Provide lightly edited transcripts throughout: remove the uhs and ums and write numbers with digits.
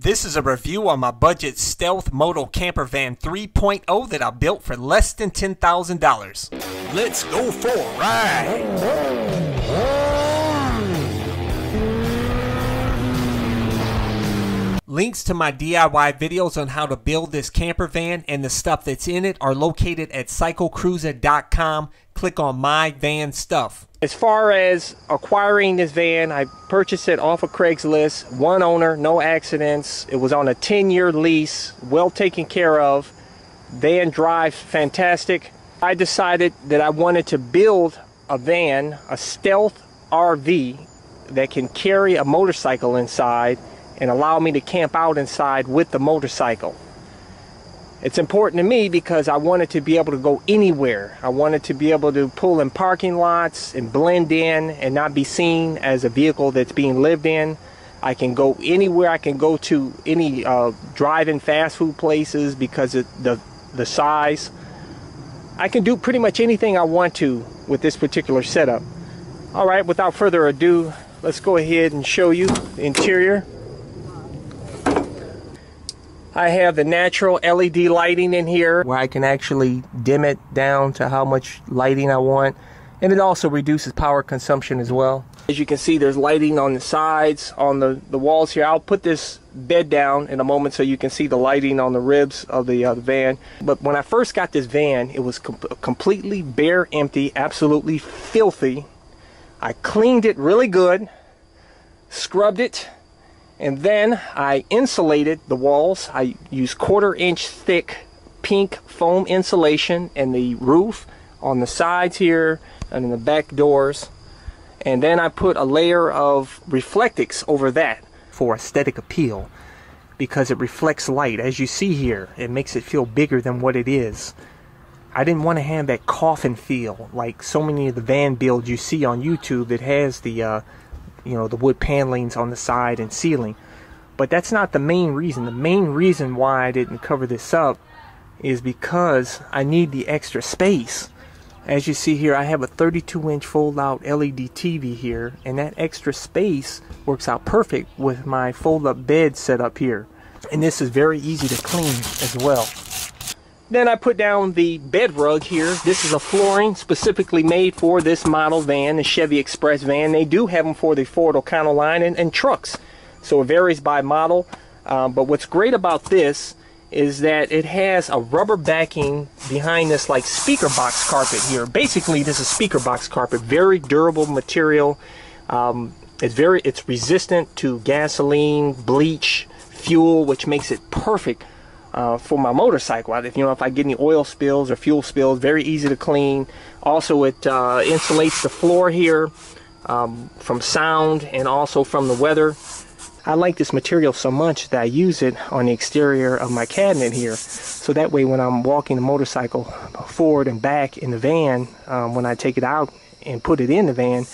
This is a review on my budget stealth modal camper van 3.0 that I built for less than $10,000. Let's go for a ride! Links to my DIY videos on how to build this camper van and the stuff that's in it are located at CycleCruza.com. Click on My Van Stuff. As far as acquiring this van, I purchased it off of Craigslist. One owner, no accidents. It was on a 10-year lease, well taken care of. Van drives fantastic. I decided that I wanted to build a van, a stealth RV that can carry a motorcycle inside and allow me to camp out inside with the motorcycle. It's important to me because I wanted to be able to go anywhere. I wanted to be able to pull in parking lots and blend in and not be seen as a vehicle that's being lived in. I can go anywhere. I can go to any drive-in fast food places because of the size. I can do pretty much anything I want to with this particular setup. All right, without further ado, let's go ahead and show you the interior. I have the natural LED lighting in here where I can actually dim it down to how much lighting I want, and it also reduces power consumption as well. As you can see, there's lighting on the sides, on the walls here. I'll put this bed down in a moment so you can see the lighting on the ribs of the van. But when I first got this van, it was completely bare, empty, absolutely filthy. I cleaned it really good, scrubbed it, and then I insulated the walls. I used 1/4 inch thick pink foam insulation in the roof, on the sides here, and in the back doors. And then I put a layer of Reflectix over that for aesthetic appeal because it reflects light. As you see here, it makes it feel bigger than what it is. I didn't want to have that coffin feel like so many of the van builds you see on YouTube that has the the wood panelings on the side and ceiling. But that's not the main reason. The main reason why I didn't cover this up is because I need the extra space. As you see here, I have a 32-inch fold-out LED TV here, and that extra space works out perfect with my fold-up bed set up here. And this is very easy to clean as well. Then I put down the bed rug here. This is a flooring specifically made for this model van, the Chevy Express van. They do have them for the Ford O'Connell line and trucks. So it varies by model. But what's great about this is that it has a rubber backing behind this like speaker box carpet here. Basically, this is speaker box carpet. Very durable material. It's resistant to gasoline, bleach, fuel, which makes it perfect for my motorcycle. If I get any oil spills or fuel spills, very easy to clean. Also, it insulates the floor here from sound and also from the weather. I like this material so much that I use it on the exterior of my cabinet here, so that way when I'm walking the motorcycle forward and back in the van, when I take it out and put it in the van,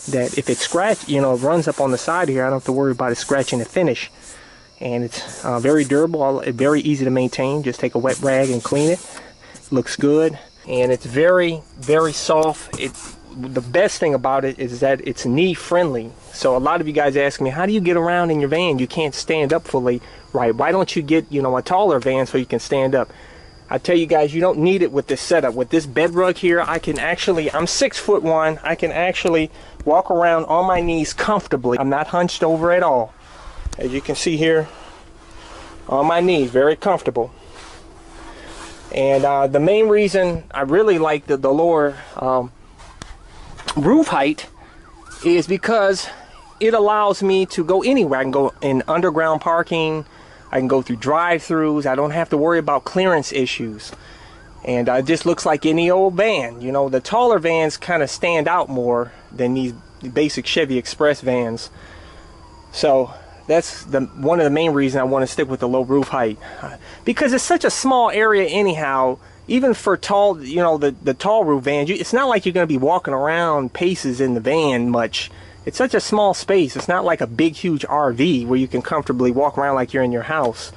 that if it runs up on the side here, I don't have to worry about it scratching the finish. And it's very durable, very easy to maintain. Just take a wet rag and clean it. Looks good, and it's very, very soft. The best thing about it is that it's knee friendly. So a lot of you guys ask me, how do you get around in your van? You can't stand up fully, right? Why don't you get a taller van so you can stand up? I tell you guys, you don't need it with this setup. With this bed rug here, I'm 6'1". I can actually walk around on my knees comfortably. I'm not hunched over at all. As you can see here, on my knees, very comfortable. And the main reason I really like the lower roof height is because it allows me to go anywhere. I can go in underground parking. I can go through drive-throughs. I don't have to worry about clearance issues. And it just looks like any old van. The taller vans kind of stand out more than these basic Chevy Express vans. So that's one of the main reasons I want to stick with the low roof height, because it's such a small area anyhow. Even for tall, the tall roof vans, it's not like you're going to be walking around paces in the van much. It's such a small space. It's not like a big, huge RV where you can comfortably walk around like you're in your house.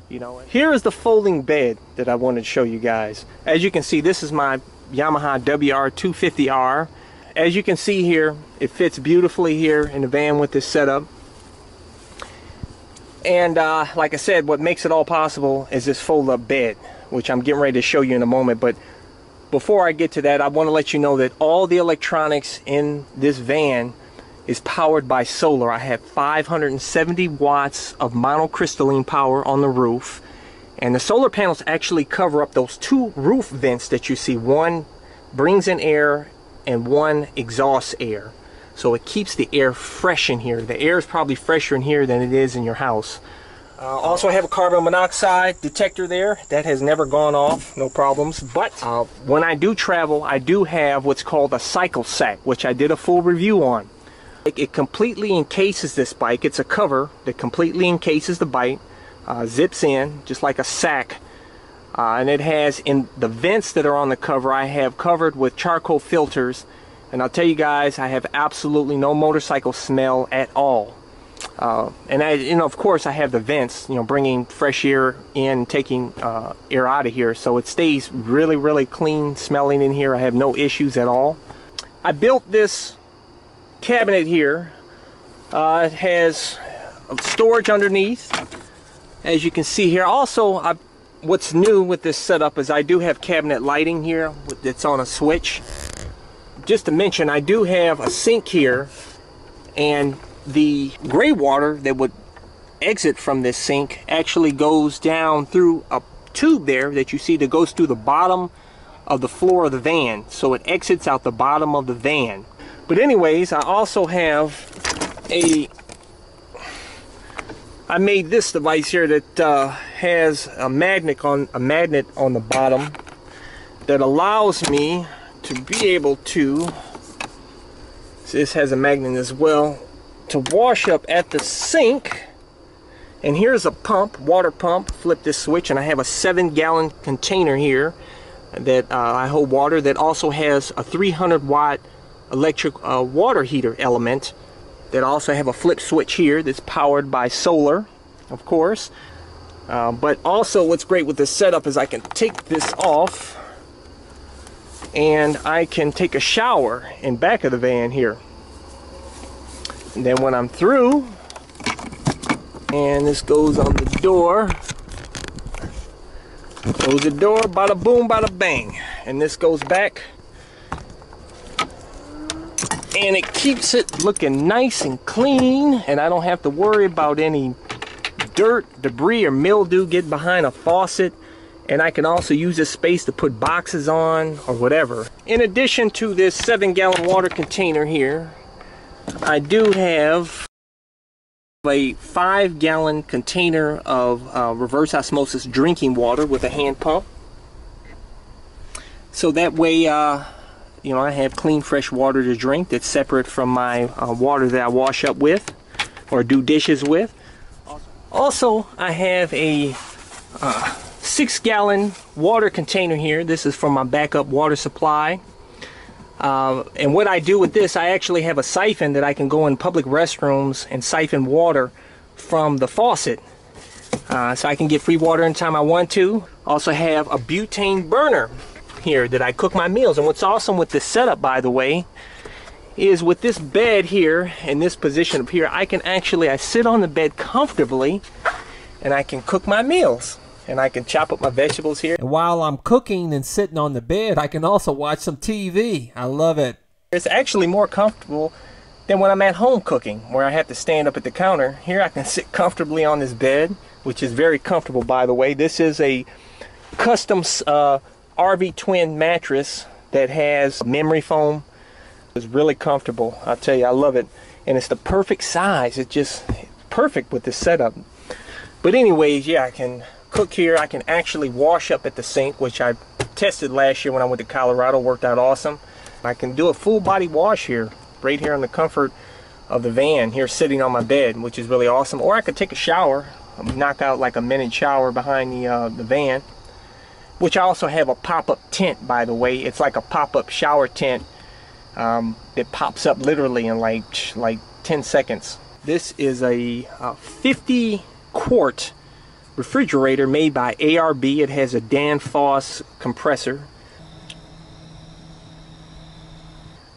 Here is the folding bed that I wanted to show you guys. As you can see, this is my Yamaha WR250R. As you can see here, it fits beautifully here in the van with this setup. And like I said, what makes it all possible is this fold-up bed, which I'm getting ready to show you in a moment. But before I get to that, I want to let you know that all the electronics in this van is powered by solar. I have 570 watts of monocrystalline power on the roof, and the solar panels actually cover up those two roof vents that you see. One brings in air and one exhausts air, so it keeps the air fresh in here. The air is probably fresher in here than it is in your house. Also, I have a carbon monoxide detector there that has never gone off, no problems. But when I do travel, I do have what's called a cycle sack, which I did a full review on. It completely encases this bike. It's a cover that completely encases the bike, zips in just like a sack, and it has, in the vents that are on the cover, I have covered with charcoal filters. And I'll tell you guys, I have absolutely no motorcycle smell at all. And of course, I have the vents, bringing fresh air in, taking air out of here, so it stays really, really clean smelling in here. I have no issues at all. I built this cabinet here. It has storage underneath, as you can see here. Also, what's new with this setup is I do have cabinet lighting here that's on a switch. Just to mention, I do have a sink here, and the gray water that would exit from this sink actually goes down through a tube there that you see that goes through the bottom of the floor of the van, so it exits out the bottom of the van. But anyways, I also have I made this device here that has a magnet on the bottom that allows me to be able to, this has a magnet as well, to wash up at the sink. And here's a pump, water pump. Flip this switch and I have a 7-gallon container here that I hold water, that also has a 300 watt electric water heater element, that also have a flip switch here that's powered by solar, of course. But also what's great with this setup is I can take this off and I can take a shower in back of the van here. And then when I'm through, and this goes on the door, close the door, bada boom, bada bang, and this goes back, and it keeps it looking nice and clean, and I don't have to worry about any dirt, debris, or mildew getting behind a faucet. And I can also use this space to put boxes on or whatever. In addition to this 7-gallon water container here, I do have a 5-gallon container of reverse osmosis drinking water with a hand pump. So that way, I have clean, fresh water to drink that's separate from my water that I wash up with or do dishes with. Also, I have a 6-gallon water container here. This is from my backup water supply. And what I do with this, I actually have a siphon that I can go in public restrooms and siphon water from the faucet. So I can get free water anytime I want to. Also have a butane burner here that I cook my meals. And what's awesome with this setup, by the way, is with this bed here, in this position up here, I sit on the bed comfortably and I can cook my meals. And I can chop up my vegetables here. And while I'm cooking and sitting on the bed, I can also watch some TV. I love it. It's actually more comfortable than when I'm at home cooking, where I have to stand up at the counter. Here I can sit comfortably on this bed, which is very comfortable, by the way. This is a custom RV twin mattress that has memory foam. It's really comfortable. I'll tell you, I love it. And it's the perfect size. It's just perfect with this setup. But anyways, yeah, I can cook here. I can actually wash up at the sink, which I tested last year when I went to Colorado. Worked out awesome. I can do a full body wash here, right here in the comfort of the van, here sitting on my bed, which is really awesome. Or I could take a shower, knock out like a minute shower behind the van, which I also have a pop-up tent, by the way. It's like a pop-up shower tent that pops up literally in like 10 seconds. This is a 50-quart refrigerator made by ARB. It has a Danfoss compressor,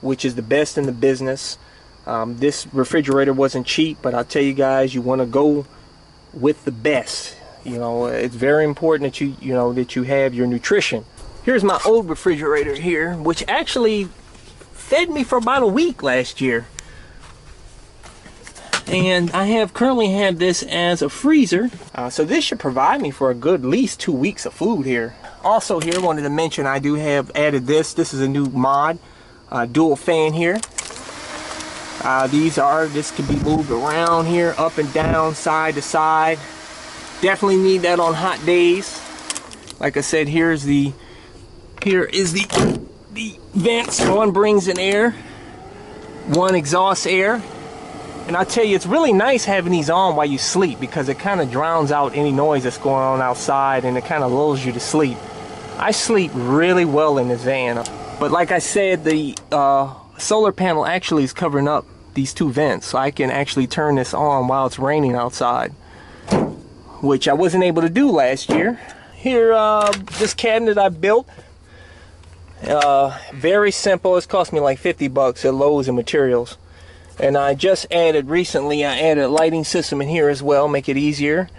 which is the best in the business. This refrigerator wasn't cheap, but I'll tell you guys, you want to go with the best. You know, it's very important that you have your nutrition. Here's my old refrigerator here, which actually fed me for about a week last year. And I currently have this as a freezer. So this should provide me for a good at least 2 weeks of food here. Also here, wanted to mention I do have added this. This is a new mod, dual fan here. This can be moved around here, up and down, side to side. Definitely need that on hot days. Like I said, here is the vents. One brings in air, one exhausts air. And I tell you, it's really nice having these on while you sleep, because it kind of drowns out any noise that's going on outside, and it kind of lulls you to sleep. I sleep really well in this van. But like I said, the solar panel actually is covering up these two vents, so I can actually turn this on while it's raining outside, which I wasn't able to do last year. Here, this cabinet I built, very simple. It's cost me like 50 bucks at Lowe's and Materials. And I just added recently, I added a lighting system in here as well, make it easier.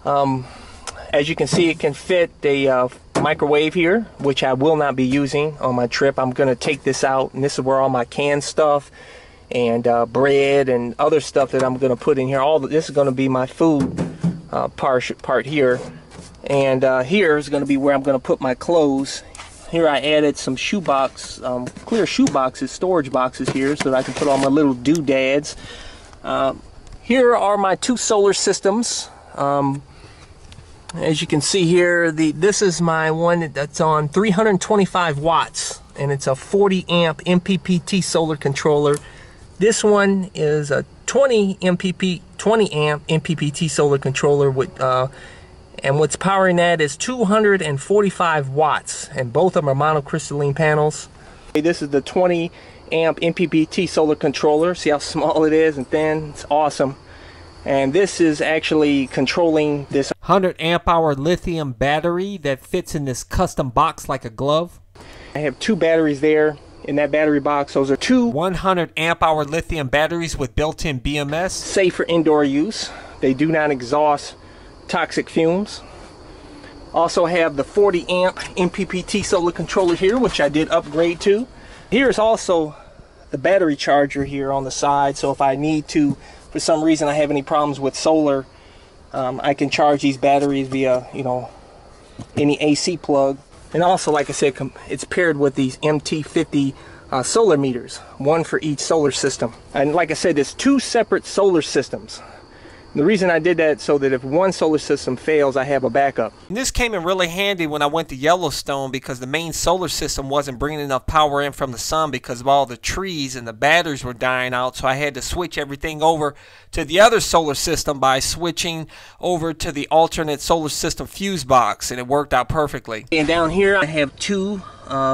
As you can see, it can fit a microwave here, which I will not be using on my trip. I'm going to take this out, and this is where all my canned stuff and bread and other stuff that I'm going to put in here. This is going to be my food part here. And here is going to be where I'm going to put my clothes. Here I added some shoebox, clear shoe boxes, storage boxes here, so that I can put all my little doodads. Here are my two solar systems. As you can see here, this is my one that's on 325 watts, and it's a 40 amp MPPT solar controller. This one is a 20 amp MPPT solar controller with and what's powering that is 245 watts, and both of them are monocrystalline panels. This is the 20 amp MPPT solar controller. See how small it is and thin? It's awesome. And this is actually controlling this 100 amp hour lithium battery that fits in this custom box like a glove. I have two batteries there in that battery box. Those are two 100 amp hour lithium batteries with built-in BMS. Safe for indoor use. They do not exhaust toxic fumes. Also have the 40 amp MPPT solar controller here, which I did upgrade to. Here's also the battery charger here on the side, so if I need to, for some reason I have any problems with solar, I can charge these batteries via, any AC plug. And also, like I said, it's paired with these MT50 solar meters, one for each solar system. And like I said, there's two separate solar systems. The reason I did that so that if one solar system fails, I have a backup. And this came in really handy when I went to Yellowstone, because the main solar system wasn't bringing enough power in from the sun because of all the trees, and the batteries were dying out. So I had to switch everything over to the other solar system by switching over to the alternate solar system fuse box, and it worked out perfectly. And down here I have two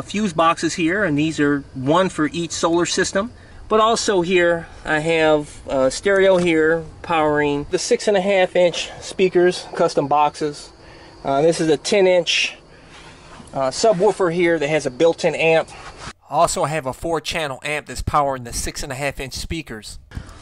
fuse boxes here, and these are one for each solar system. But also here I have stereo here powering the 6.5 inch speakers, custom boxes. This is a 10-inch subwoofer here that has a built-in amp. Also, I have a 4-channel amp that's powering the 6.5 inch speakers.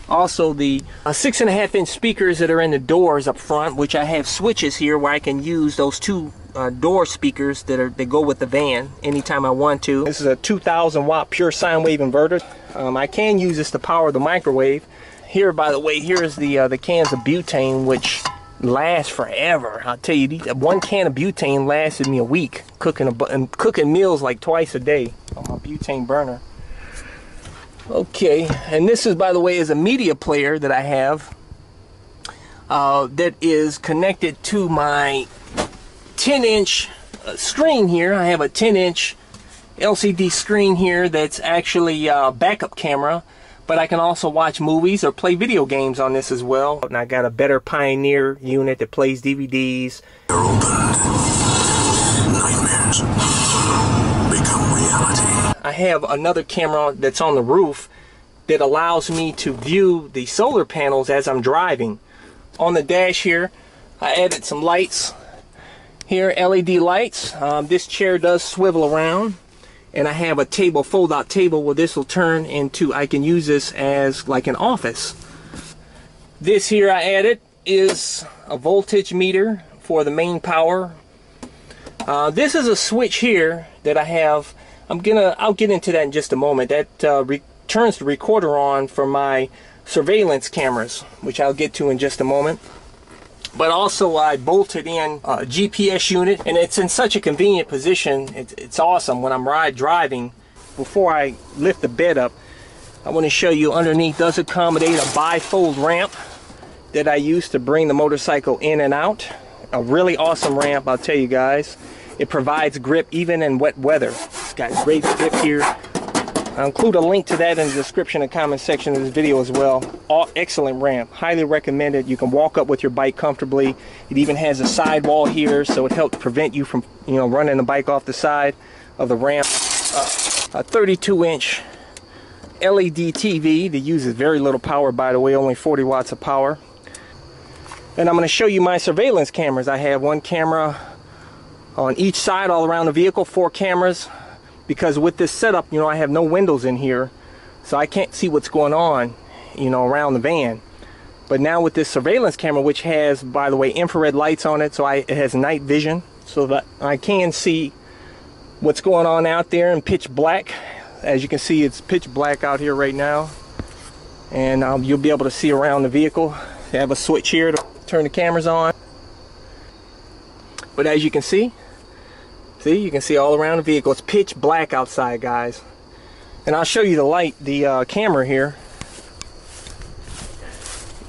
Also the 6.5 inch speakers that are in the doors up front, which I have switches here where I can use those two door speakers that go with the van anytime I want to. This is a 2,000 watt pure sine wave inverter. I can use this to power the microwave. Here, by the way, here's the cans of butane, which last forever. I'll tell you, one can of butane lasted me a week, cooking meals like twice a day on my butane burner. Okay, and this is, by the way, is a media player that I have that is connected to my 10-inch screen here. I have a 10-inch LCD screen here that's actually a backup camera, but I can also watch movies or play video games on this as well. And I got a Better Pioneer unit that plays DVDs. They're opened. Nightmares become reality. I have another camera that's on the roof that allows me to view the solar panels as I'm driving. On the dash here, I added some lights. Here, LED lights. This chair does swivel around, and I have a table, fold-out table, where this will turn into, I can use this as like an office. This here I added is a voltage meter for the main power. This is a switch here that I have. I'll get into that in just a moment. That turns the recorder on for my surveillance cameras, which I'll get to in just a moment. But also I bolted in a GPS unit, and it's in such a convenient position. It's awesome when I'm driving. Before I lift the bed up, I want to show you underneath does accommodate a bifold ramp that I use to bring the motorcycle in and out. A really awesome ramp, I'll tell you guys. It provides grip even in wet weather. It's got great grip here. I'll include a link to that in the description and comment section of this video as well. Excellent ramp, highly recommended. You can walk up with your bike comfortably. It even has a sidewall here, so it helps prevent you from, running the bike off the side of the ramp. A 32-inch LED TV that uses very little power, by the way, only 40 watts of power. And I'm going to show you my surveillance cameras. I have one camera on each side all around the vehicle, 4 cameras, because with this setup, I have no windows in here, so I can't see what's going on, around the van. But now with this surveillance camera, which has, by the way, infrared lights on it, so it has night vision, so that I can see what's going on out there in pitch black. As you can see, it's pitch black out here right now, and you'll be able to see around the vehicle. They have a switch here to turn the cameras on. But as you can see, you can see all around the vehicle. It's pitch black outside, guys. And I'll show you the camera here.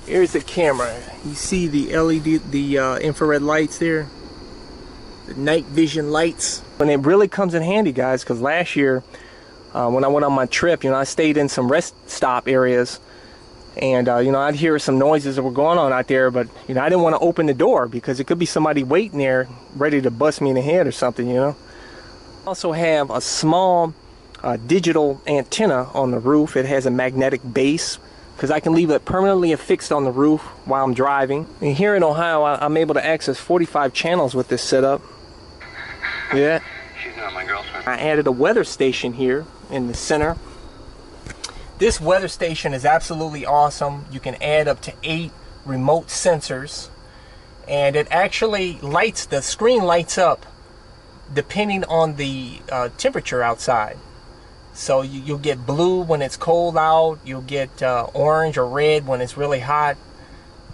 Here's the camera. You see the LED, the infrared lights there, the night vision lights. And it really comes in handy, guys, because last year when I went on my trip, I stayed in some rest stop areas, and I'd hear some noises that were going on out there, but I didn't want to open the door because it could be somebody waiting there ready to bust me in the head or something. I also have a small digital antenna on the roof. It has a magnetic base because I can leave it permanently affixed on the roof while I'm driving. And here in Ohio, I'm able to access 45 channels with this setup. Yeah. She's not my girlfriend. I added a weather station here in the center. This weather station is absolutely awesome. You can add up to 8 remote sensors, and it actually lights, the screen lights up depending on the temperature outside. So you'll get blue when it's cold out, you'll get orange or red when it's really hot.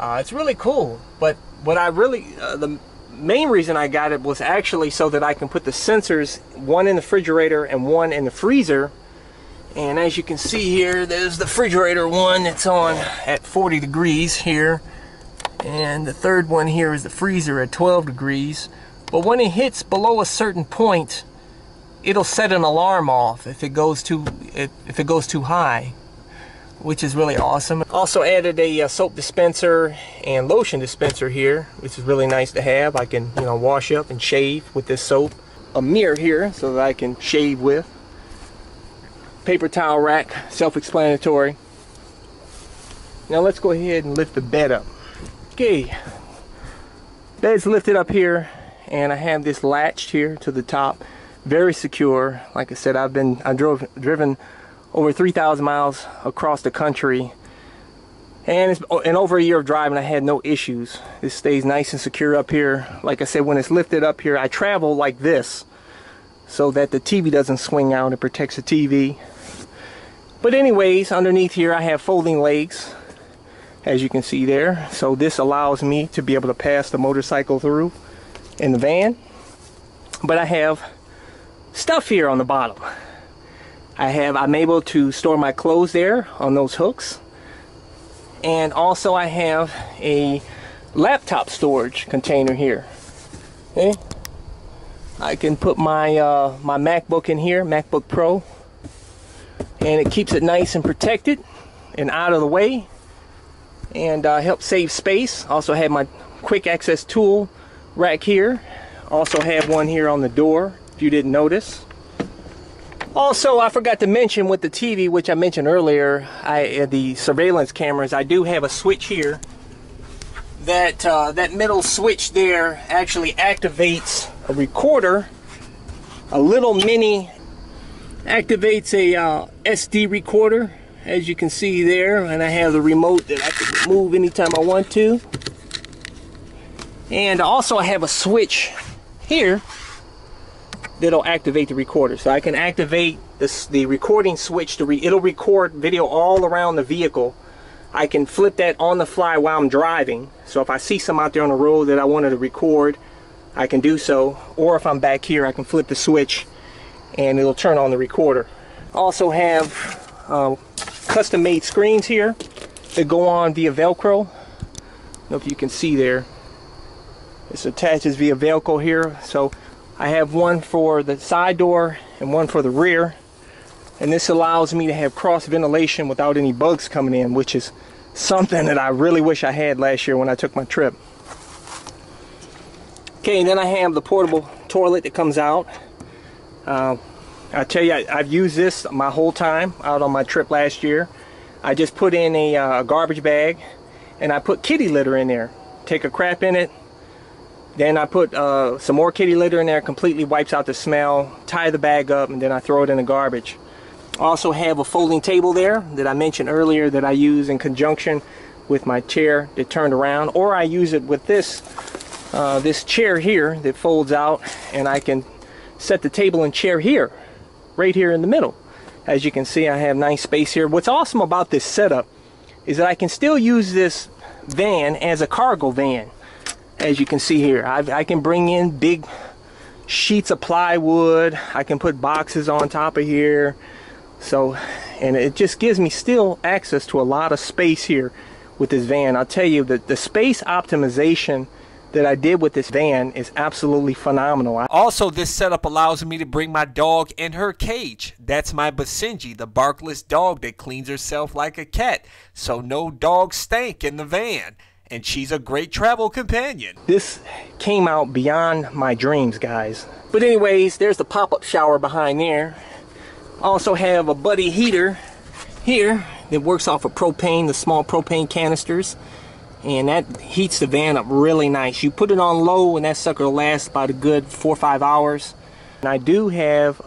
It's really cool. But what I really, the main reason I got it was actually so that I can put the sensors, one in the refrigerator and one in the freezer. And as you can see here, there's the refrigerator one that's on at 40 degrees here, and the third one here is the freezer at 12 degrees. But when it hits below a certain point, it'll set an alarm off if it goes too high, which is really awesome. Also added a soap dispenser and lotion dispenser here, which is really nice to have. I can wash up and shave with this soap. A mirror here so that I can shave with. Paper towel rack, self-explanatory. Now let's go ahead and lift the bed up. Okay, bed's lifted up here, and I have this latched here to the top, very secure. Like I said, I've driven over 3,000 miles across the country, and in over a year of driving, I had no issues. This stays nice and secure up here. Like I said, when it's lifted up here, I travel like this so that the TV doesn't swing out. It protects the TV. But anyways, underneath here I have folding legs, as you can see there. So this allows me to be able to pass the motorcycle through in the van. But I have stuff here on the bottom. I'm able to store my clothes there on those hooks. And also I have a laptop storage container here. Okay? I can put my my MacBook in here, MacBook Pro, and it keeps it nice and protected and out of the way, and helps save space. Also have my quick access tool rack here. Also have one here on the door, if you didn't notice. Also, I forgot to mention with the TV, which I mentioned earlier, the surveillance cameras, I do have a switch here. That middle switch there actually activates a recorder. A little mini activates a SD recorder, as you can see there, and I have the remote that I can move anytime I want to. And also I have a switch here that'll activate the recorder. So I can activate the recording switch to it'll record video all around the vehicle. I can flip that on the fly while I'm driving. So if I see some out there on the road that I wanted to record, I can do so. Or if I'm back here, I can flip the switch and it'll turn on the recorder. Also have custom made screens here that go on via Velcro. I don't know if you can see there. This attaches via Velcro here. So I have one for the side door and one for the rear. And this allows me to have cross ventilation without any bugs coming in, which is something that I really wish I had last year when I took my trip. Okay, and then I have the portable toilet that comes out. I tell you, I've used this my whole time out on my trip last year. I just put in a garbage bag and I put kitty litter in there. Take a crap in it. Then I put some more kitty litter in there, completely wipes out the smell, tie the bag up, and then I throw it in the garbage. I also have a folding table there that I mentioned earlier that I use in conjunction with my chair that turned around, or I use it with this this chair here that folds out, and I can set the table and chair here, right here in the middle. As you can see, I have nice space here. What's awesome about this setup is that I can still use this van as a cargo van. As you can see here, I can bring in big sheets of plywood. I can put boxes on top of here. So, and it just gives me still access to a lot of space here with this van. I'll tell you that the space optimization that I did with this van is absolutely phenomenal. Also, this setup allows me to bring my dog in her cage. That's my Basenji, the barkless dog that cleans herself like a cat. So no dog stank in the van. And she's a great travel companion. This came out beyond my dreams, guys. But anyways, there's the pop-up shower behind there. Also have a buddy heater here that works off of propane, the small propane canisters. And that heats the van up really nice. You put it on low and that sucker will last about a good 4 or 5 hours. And I do have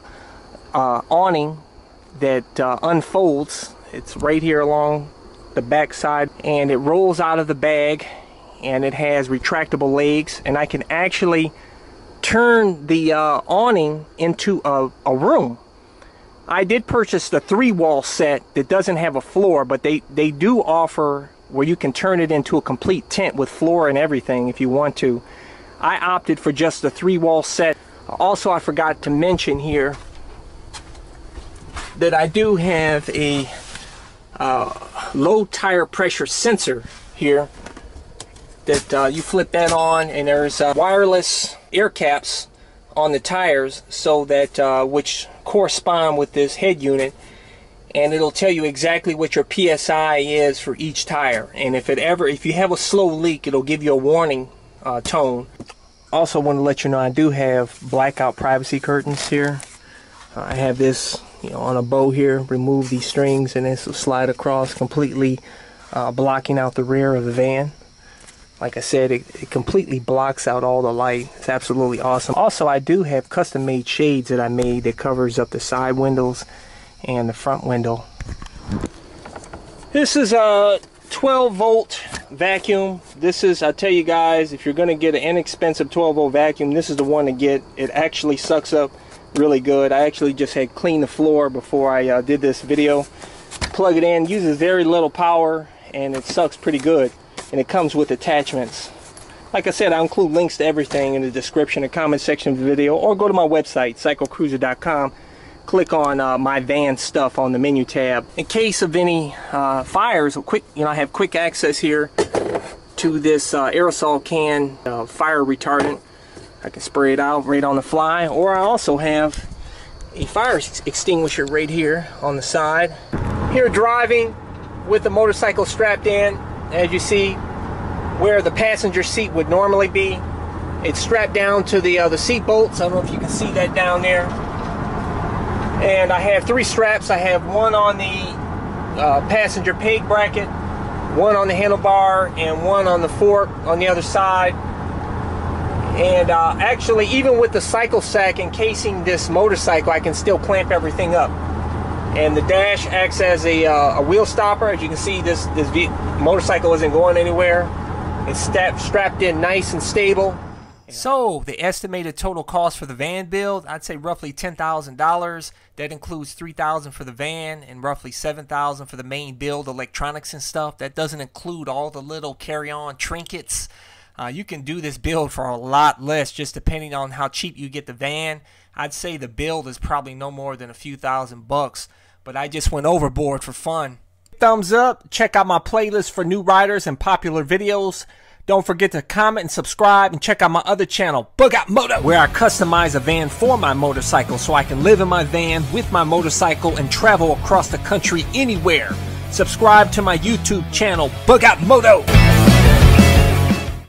awning that unfolds. It's right here along the back side, and it rolls out of the bag, and it has retractable legs, and I can actually turn the awning into a room. I did purchase the 3-wall set that doesn't have a floor, but they do offer where you can turn it into a complete tent with floor and everything if you want to. I opted for just the 3-wall set. Also, I forgot to mention here that I do have a low tire pressure sensor here that you flip that on, and there's wireless air caps on the tires, so that which correspond with this head unit, and it'll tell you exactly what your PSI is for each tire. And if you have a slow leak, it'll give you a warning tone. Also want to let you know I do have blackout privacy curtains here. I have this, on a bow here. Remove these strings and this will slide across, completely blocking out the rear of the van. Like I said, it completely blocks out all the light. It's absolutely awesome. Also, I do have custom made shades that I made that covers up the side windows and the front window. This is a 12-volt vacuum. This is, I tell you guys, if you're going to get an inexpensive 12-volt vacuum, this is the one to get. It actually sucks up really good. I actually just had cleaned the floor before I did this video. Plug it in, uses very little power, and it sucks pretty good. And it comes with attachments. Like I said, I'll include links to everything in the description and comment section of the video, or go to my website, CycleCruza.com. Click on my van stuff on the menu tab. In case of any fires, I have quick access here to this aerosol can fire retardant. I can spray it out right on the fly, or I also have a fire extinguisher right here on the side. Here driving with the motorcycle strapped in, as you see, where the passenger seat would normally be, it's strapped down to the seat bolts. I don't know if you can see that down there. And I have 3 straps. I have one on the passenger peg bracket, one on the handlebar, and one on the fork on the other side. And actually, even with the cycle sack encasing this motorcycle, I can still clamp everything up. And the dash acts as a wheel stopper. As you can see, this motorcycle isn't going anywhere. It's strapped in nice and stable. So the estimated total cost for the van build, I'd say roughly $10,000. That includes $3,000 for the van and roughly $7,000 for the main build, electronics and stuff. That doesn't include all the little carry-on trinkets. You can do this build for a lot less, just depending on how cheap you get the van. I'd say the build is probably no more than a few $1,000, but I just went overboard for fun. Thumbs up. Check out my playlist for new riders and popular videos. Don't forget to comment and subscribe, and check out my other channel, Blackout Moto, where I customize a van for my motorcycle so I can live in my van with my motorcycle and travel across the country anywhere. Subscribe to my YouTube channel, Blackout Moto.